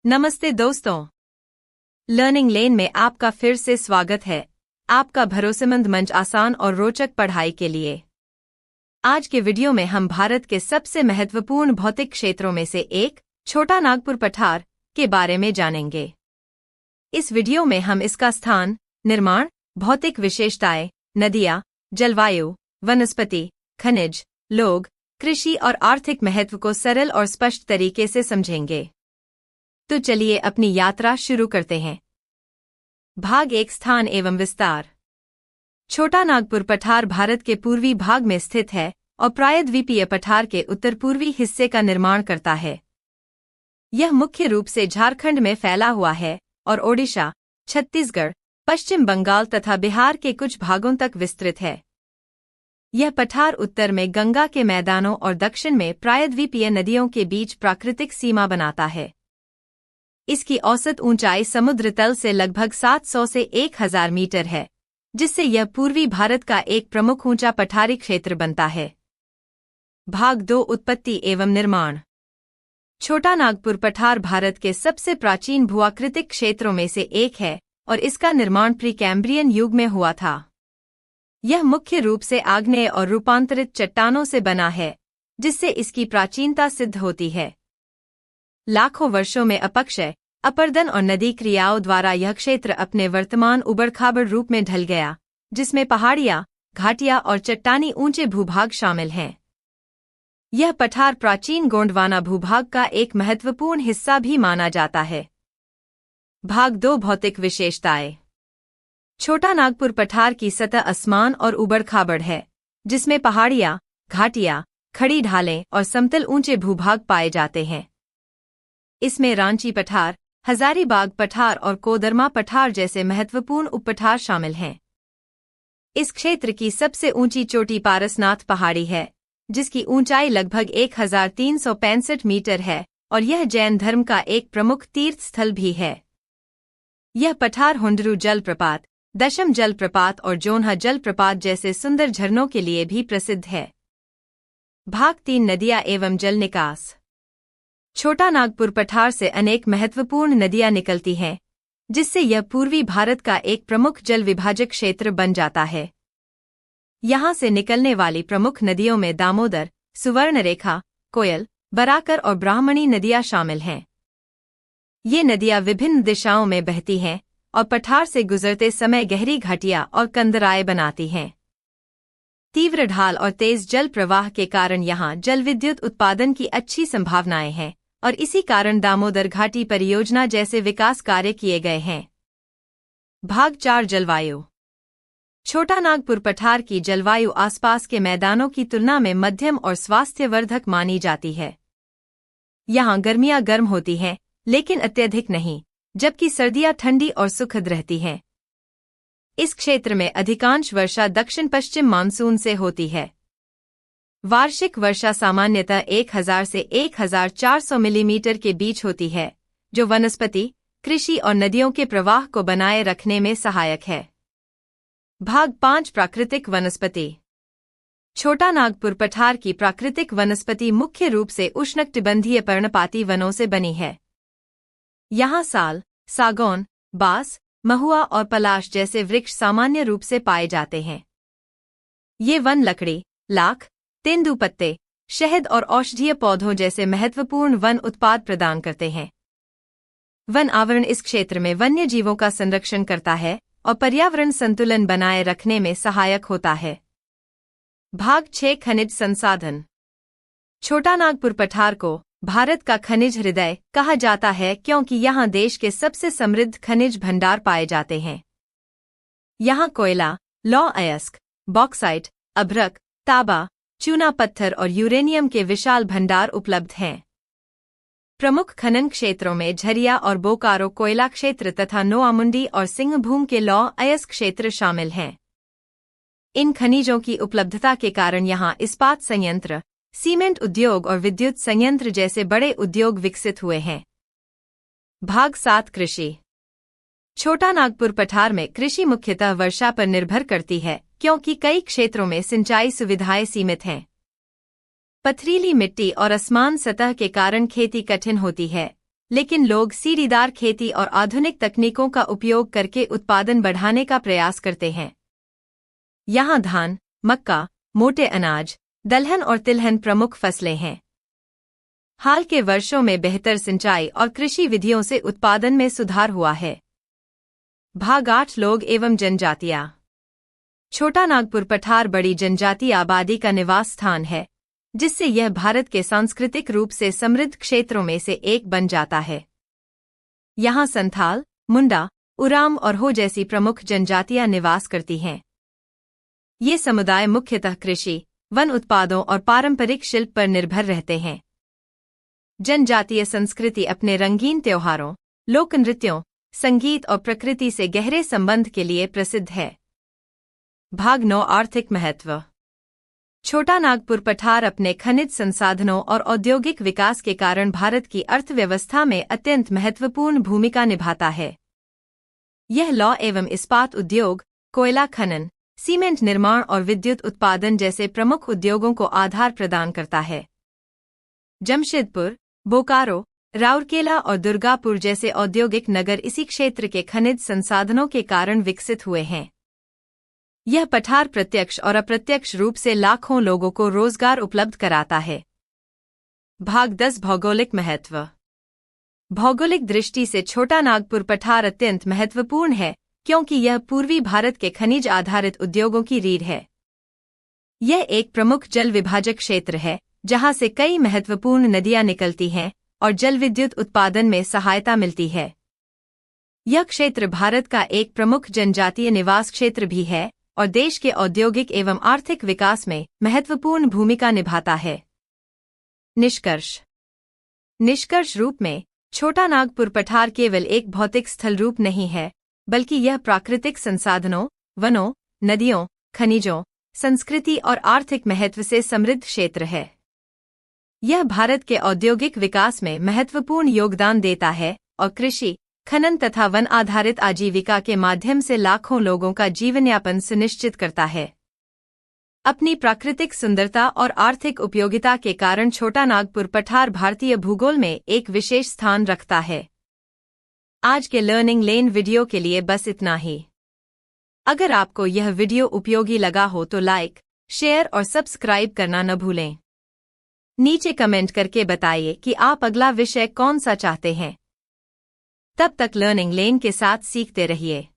नमस्ते दोस्तों, लर्निंग लेन में आपका फिर से स्वागत है। आपका भरोसेमंद मंच आसान और रोचक पढ़ाई के लिए। आज के वीडियो में हम भारत के सबसे महत्वपूर्ण भौतिक क्षेत्रों में से एक छोटा नागपुर पठार के बारे में जानेंगे। इस वीडियो में हम इसका स्थान, निर्माण, भौतिक विशेषताएं, नदियां, जलवायु, वनस्पति, खनिज, लोग, कृषि और आर्थिक महत्व को सरल और स्पष्ट तरीके से समझेंगे। तो चलिए अपनी यात्रा शुरू करते हैं। भाग 1, स्थान एवं विस्तार। छोटा नागपुर पठार भारत के पूर्वी भाग में स्थित है और प्रायद्वीपीय पठार के उत्तर पूर्वी हिस्से का निर्माण करता है। यह मुख्य रूप से झारखंड में फैला हुआ है और ओडिशा, छत्तीसगढ़, पश्चिम बंगाल तथा बिहार के कुछ भागों तक विस्तृत है। यह पठार उत्तर में गंगा के मैदानों और दक्षिण में प्रायद्वीपीय नदियों के बीच प्राकृतिक सीमा बनाता है। इसकी औसत ऊंचाई समुद्र तल से लगभग 700 से 1000 मीटर है, जिससे यह पूर्वी भारत का एक प्रमुख ऊंचा पठारी क्षेत्र बनता है। भाग 2, उत्पत्ति एवं निर्माण। छोटा नागपुर पठार भारत के सबसे प्राचीन भूआकृतिक क्षेत्रों में से एक है और इसका निर्माण प्री-कैम्ब्रियन युग में हुआ था। यह मुख्य रूप से आग्नेय और रूपांतरित चट्टानों से बना है, जिससे इसकी प्राचीनता सिद्ध होती है। लाखों वर्षों में अपक्षय, अपरदन और नदी क्रियाओं द्वारा यह क्षेत्र अपने वर्तमान उबड़-खाबड़ रूप में ढल गया, जिसमें पहाड़ियां, घाटियां और चट्टानी ऊंचे भूभाग शामिल हैं। यह पठार प्राचीन गोंडवाना भूभाग का एक महत्वपूर्ण हिस्सा भी माना जाता है। भाग 2, भौतिक विशेषताएं। छोटा नागपुर पठार की सतह असमान और उबड़-खाबड़ है, जिसमें पहाड़ियां, घाटियां, खड़ी ढालें और समतल ऊंचे भूभाग पाए जाते हैं। इसमें रांची पठार, हजारीबाग पठार और कोदरमा पठार जैसे महत्वपूर्ण उपपठार शामिल हैं। इस क्षेत्र की सबसे ऊंची चोटी पारसनाथ पहाड़ी है, जिसकी ऊंचाई लगभग 1365 मीटर है और यह जैन धर्म का एक प्रमुख तीर्थ स्थल भी है। यह पठार हुंडरू जलप्रपात, दशम जलप्रपात और जोन्हा जलप्रपात जैसे सुंदर झरनों के लिए भी प्रसिद्ध है। भाग 3, नदियां एवं जल निकास। छोटा नागपुर पठार से अनेक महत्वपूर्ण नदियां निकलती हैं, जिससे यह पूर्वी भारत का एक प्रमुख जल विभाजक क्षेत्र बन जाता है। यहां से निकलने वाली प्रमुख नदियों में दामोदर, सुवर्णरेखा, कोयल, बराकर और ब्राह्मणी नदियां शामिल हैं। ये नदियां विभिन्न दिशाओं में बहती हैं और पठार से गुजरते समय गहरी घाटियां और कंदराएं बनाती हैं। तीव्र ढाल और तेज जल प्रवाह के कारण यहां जल विद्युत उत्पादन की अच्छी संभावनाएं हैं और इसी कारण दामोदर घाटी परियोजना जैसे विकास कार्य किए गए हैं। भाग 4, जलवायु। छोटा नागपुर पठार की जलवायु आसपास के मैदानों की तुलना में मध्यम और स्वास्थ्यवर्धक मानी जाती है। यहां गर्मियां गर्म होती हैं, लेकिन अत्यधिक नहीं, जबकि सर्दियां ठंडी और सुखद रहती हैं। इस क्षेत्र में अधिकांश वर्षा दक्षिण पश्चिम मानसून से होती है। वार्षिक वर्षा सामान्यतः 1000 से 1400 मिलीमीटर के बीच होती है, जो वनस्पति, कृषि और नदियों के प्रवाह को बनाए रखने में सहायक है। भाग 5, प्राकृतिक वनस्पति। छोटा नागपुर पठार की प्राकृतिक वनस्पति मुख्य रूप से उष्णकटिबंधीय पर्णपाती वनों से बनी है। यहाँ साल, सागौन, बांस, महुआ और पलाश जैसे वृक्ष सामान्य रूप से पाए जाते हैं। ये वन लकड़ी, लाख, तेंदुपत्ते, शहद और औषधीय पौधों जैसे महत्वपूर्ण वन उत्पाद प्रदान करते हैं। वन आवरण इस क्षेत्र में वन्य जीवों का संरक्षण करता है और पर्यावरण संतुलन बनाए रखने में सहायक होता है। भाग 6, खनिज संसाधन। छोटा नागपुर पठार को भारत का खनिज हृदय कहा जाता है क्योंकि यहाँ देश के सबसे समृद्ध खनिज भंडार पाए जाते हैं। यहाँ कोयला, लौह अयस्क, बॉक्साइट, अभ्रक, तांबा, चूना पत्थर और यूरेनियम के विशाल भंडार उपलब्ध हैं। प्रमुख खनन क्षेत्रों में झरिया और बोकारो कोयला क्षेत्र तथा नोआमुंडी और सिंहभूम के लौह अयस्क क्षेत्र शामिल हैं। इन खनिजों की उपलब्धता के कारण यहाँ इस्पात संयंत्र, सीमेंट उद्योग और विद्युत संयंत्र जैसे बड़े उद्योग विकसित हुए हैं। भाग 7, कृषि। छोटा नागपुर पठार में कृषि मुख्यतः वर्षा पर निर्भर करती है, क्योंकि कई क्षेत्रों में सिंचाई सुविधाएं सीमित हैं। पथरीली मिट्टी और असमान सतह के कारण खेती कठिन होती है, लेकिन लोग सीढ़ीदार खेती और आधुनिक तकनीकों का उपयोग करके उत्पादन बढ़ाने का प्रयास करते हैं। यहाँ धान, मक्का, मोटे अनाज, दलहन और तिलहन प्रमुख फसलें हैं। हाल के वर्षों में बेहतर सिंचाई और कृषि विधियों से उत्पादन में सुधार हुआ है। भाग 8 लोग एवं जनजातियां। छोटा नागपुर पठार बड़ी जनजातीय आबादी का निवास स्थान है, जिससे यह भारत के सांस्कृतिक रूप से समृद्ध क्षेत्रों में से एक बन जाता है। यहाँ संथाल, मुंडा, उराम और हो जैसी प्रमुख जनजातियां निवास करती हैं। ये समुदाय मुख्यतः कृषि, वन उत्पादों और पारंपरिक शिल्प पर निर्भर रहते हैं। जनजातीय संस्कृति अपने रंगीन त्योहारों, लोक नृत्यों, संगीत और प्रकृति से गहरे संबंध के लिए प्रसिद्ध है। भाग 9 आर्थिक महत्व। छोटा नागपुर पठार अपने खनिज संसाधनों और औद्योगिक विकास के कारण भारत की अर्थव्यवस्था में अत्यंत महत्वपूर्ण भूमिका निभाता है। यह लौह एवं इस्पात उद्योग, कोयला खनन, सीमेंट निर्माण और विद्युत उत्पादन जैसे प्रमुख उद्योगों को आधार प्रदान करता है। जमशेदपुर, बोकारो, राउरकेला और दुर्गापुर जैसे औद्योगिक नगर इसी क्षेत्र के खनिज संसाधनों के कारण विकसित हुए हैं। यह पठार प्रत्यक्ष और अप्रत्यक्ष रूप से लाखों लोगों को रोजगार उपलब्ध कराता है। भाग 10 भौगोलिक महत्व। भौगोलिक दृष्टि से छोटा नागपुर पठार अत्यंत महत्वपूर्ण है, क्योंकि यह पूर्वी भारत के खनिज आधारित उद्योगों की रीढ़ है। यह एक प्रमुख जल विभाजक क्षेत्र है, जहां से कई महत्वपूर्ण नदियां निकलती हैं और जल विद्युत उत्पादन में सहायता मिलती है। यह क्षेत्र भारत का एक प्रमुख जनजातीय निवास क्षेत्र भी है और देश के औद्योगिक एवं आर्थिक विकास में महत्वपूर्ण भूमिका निभाता है। निष्कर्ष रूप में, छोटा नागपुर पठार केवल एक भौतिक स्थल रूप नहीं है, बल्कि यह प्राकृतिक संसाधनों, वनों, नदियों, खनिजों, संस्कृति और आर्थिक महत्व से समृद्ध क्षेत्र है। यह भारत के औद्योगिक विकास में महत्वपूर्ण योगदान देता है और कृषि, खनन तथा वन आधारित आजीविका के माध्यम से लाखों लोगों का जीवनयापन सुनिश्चित करता है। अपनी प्राकृतिक सुंदरता और आर्थिक उपयोगिता के कारण छोटा नागपुर पठार भारतीय भूगोल में एक विशेष स्थान रखता है। आज के लर्निंग लेन वीडियो के लिए बस इतना ही। अगर आपको यह वीडियो उपयोगी लगा हो तो लाइक, शेयर और सब्सक्राइब करना न भूलें। नीचे कमेंट करके बताइए कि आप अगला विषय कौन सा चाहते हैं। तब तक लर्निंग लेन के साथ सीखते रहिए।